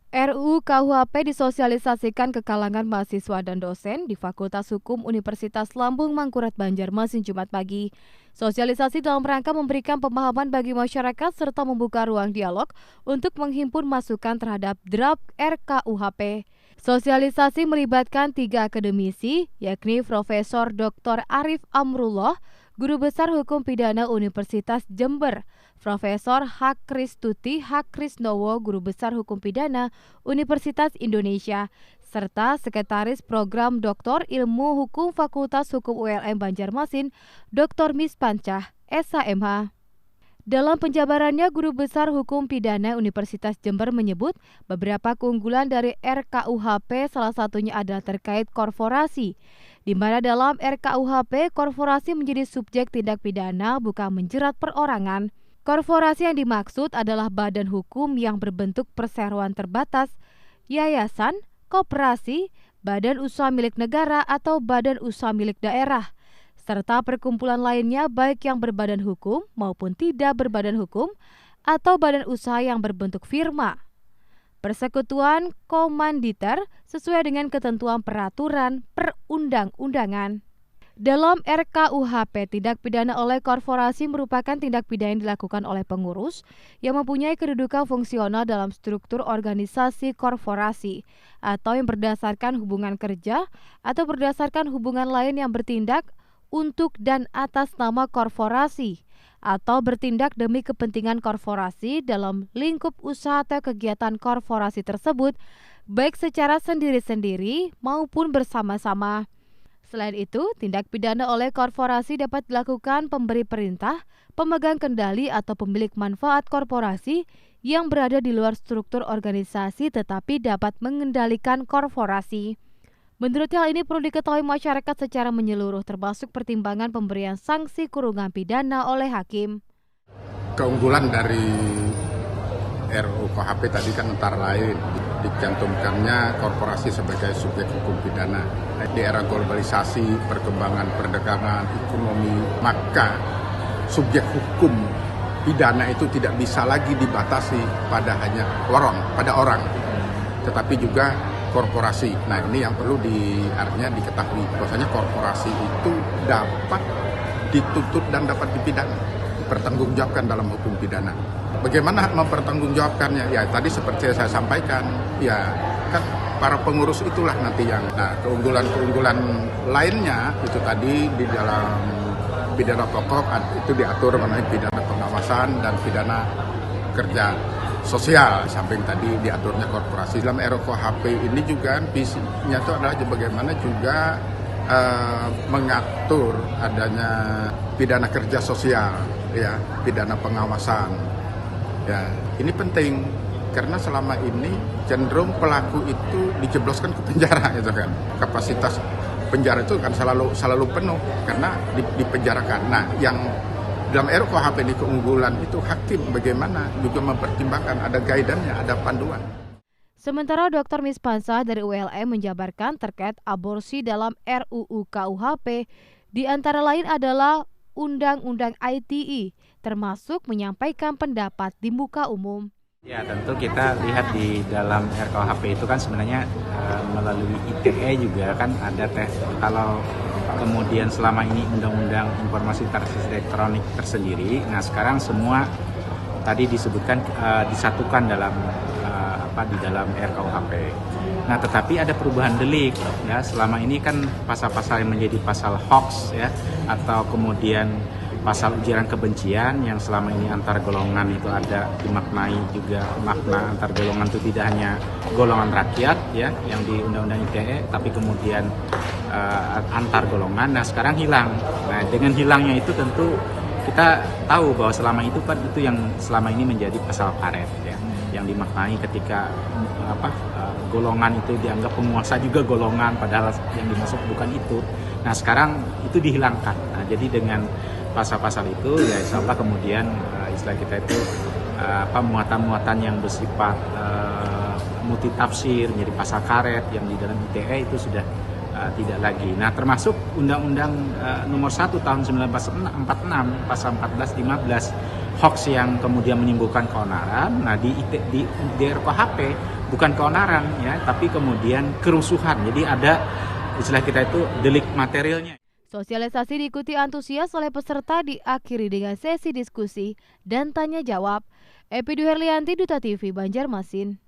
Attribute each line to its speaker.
Speaker 1: RUU KUHP disosialisasikan ke kalangan mahasiswa dan dosen di Fakultas Hukum Universitas Lambung Mangkurat Banjarmasin Jumat pagi. Sosialisasi dalam rangka memberikan pemahaman bagi masyarakat serta membuka ruang dialog untuk menghimpun masukan terhadap draft RKUHP. Sosialisasi melibatkan 3 akademisi, yakni Profesor Dr. Arif Amrullah, Guru Besar Hukum Pidana Universitas Jember, Profesor Hak Kristuti Hak Krisnowo, Guru Besar Hukum Pidana Universitas Indonesia, serta Sekretaris Program Doktor Ilmu Hukum Fakultas Hukum ULM Banjarmasin, Dr. Mispancah, SHMH. Dalam penjabarannya, Guru Besar Hukum Pidana Universitas Jember menyebut beberapa keunggulan dari RKUHP, salah satunya adalah terkait korporasi, di mana dalam RKUHP korporasi menjadi subjek tindak pidana bukan menjerat perorangan. Korporasi yang dimaksud adalah badan hukum yang berbentuk perseroan terbatas, yayasan, koperasi, badan usaha milik negara atau badan usaha milik daerah, serta perkumpulan lainnya baik yang berbadan hukum maupun tidak berbadan hukum atau badan usaha yang berbentuk firma. Persekutuan komanditer sesuai dengan ketentuan peraturan perundang-undangan. Dalam RKUHP, tindak pidana oleh korporasi merupakan tindak pidana yang dilakukan oleh pengurus yang mempunyai kedudukan fungsional dalam struktur organisasi korporasi atau yang berdasarkan hubungan kerja atau berdasarkan hubungan lain yang bertindak untuk dan atas nama korporasi atau bertindak demi kepentingan korporasi dalam lingkup usaha atau kegiatan korporasi tersebut, baik secara sendiri-sendiri maupun bersama-sama. Selain itu, tindak pidana oleh korporasi dapat dilakukan pemberi perintah, pemegang kendali atau pemilik manfaat korporasi yang berada di luar struktur organisasi tetapi dapat mengendalikan korporasi. Menurut hal ini perlu diketahui masyarakat secara menyeluruh termasuk pertimbangan pemberian sanksi kurungan pidana oleh hakim.
Speaker 2: Keunggulan dari RUU KUHP tadi kan antara lain dicantumkannya korporasi sebagai subjek hukum pidana. Di era globalisasi, perkembangan perdagangan, ekonomi, maka subjek hukum pidana itu tidak bisa lagi dibatasi pada hanya orang, tetapi juga korporasi. Nah, ini yang perlu artinya diketahui bahwasanya korporasi itu dapat dituntut dan dapat dipidana, dipertanggungjawabkan dalam hukum pidana. Bagaimana mempertanggungjawabkannya? Ya tadi seperti saya sampaikan, ya kan para pengurus itulah nanti yang. Nah, keunggulan lainnya itu tadi di dalam pidana pokok itu diatur mengenai pidana pengawasan dan pidana kerja sosial. Samping tadi diaturnya korporasi. Dalam RUU KUHP ini juga visinya itu adalah bagaimana juga mengatur adanya pidana kerja sosial, ya, pidana pengawasan. Ya, ini penting karena selama ini cenderung pelaku itu dijebloskan ke penjara, gitu kan. Kapasitas penjara itu kan selalu penuh karena dipenjarakan. Nah, yang dalam RUU KUHP ini keunggulan itu hakim bagaimana juga mempertimbangkan, ada guidance-nya, ada panduan.
Speaker 1: Sementara Dr. Mispancah dari ULM menjabarkan terkait aborsi dalam RUU KUHP di antara lain adalah Undang-Undang ITE, termasuk menyampaikan pendapat di muka umum.
Speaker 3: Ya, tentu kita lihat di dalam RKUHP itu kan sebenarnya melalui ITE juga kan ada kalau kemudian selama ini Undang-Undang Informasi Transaksi Elektronik tersendiri. Nah, sekarang semua tadi disebutkan disatukan dalam di dalam RKUHP. Nah, tetapi ada perubahan delik ya. Selama ini kan pasal-pasal yang menjadi pasal hoax ya atau kemudian pasal ujaran kebencian yang selama ini antar golongan itu ada dimaknai juga makna antar golongan itu tidak hanya golongan rakyat ya yang di Undang-Undang ITE tapi kemudian antar golongan. Nah, sekarang hilang. Nah, dengan hilangnya itu tentu kita tahu bahwa selama itu kan itu yang selama ini menjadi pasal karet ya yang dimaknai ketika golongan itu dianggap penguasa juga golongan padahal yang dimaksud bukan itu. Nah, sekarang itu dihilangkan. Nah, jadi dengan pasal-pasal itu ya insya Allah kemudian istilah kita itu muatan-muatan yang bersifat multitafsir menjadi pasal karet yang di dalam ITE itu sudah tidak lagi. Nah, termasuk Undang-Undang Nomor 1 Tahun 1946 Pasal 14-15 hoax yang kemudian menimbulkan keonaran. Nah, di RKUHP bukan keonaran ya, tapi kemudian kerusuhan. Jadi ada istilah kita itu delik materialnya.
Speaker 1: Sosialisasi diikuti antusias oleh peserta, diakhiri dengan sesi diskusi dan tanya jawab. Epi Dwi Herlianti, Duta TV, Banjarmasin.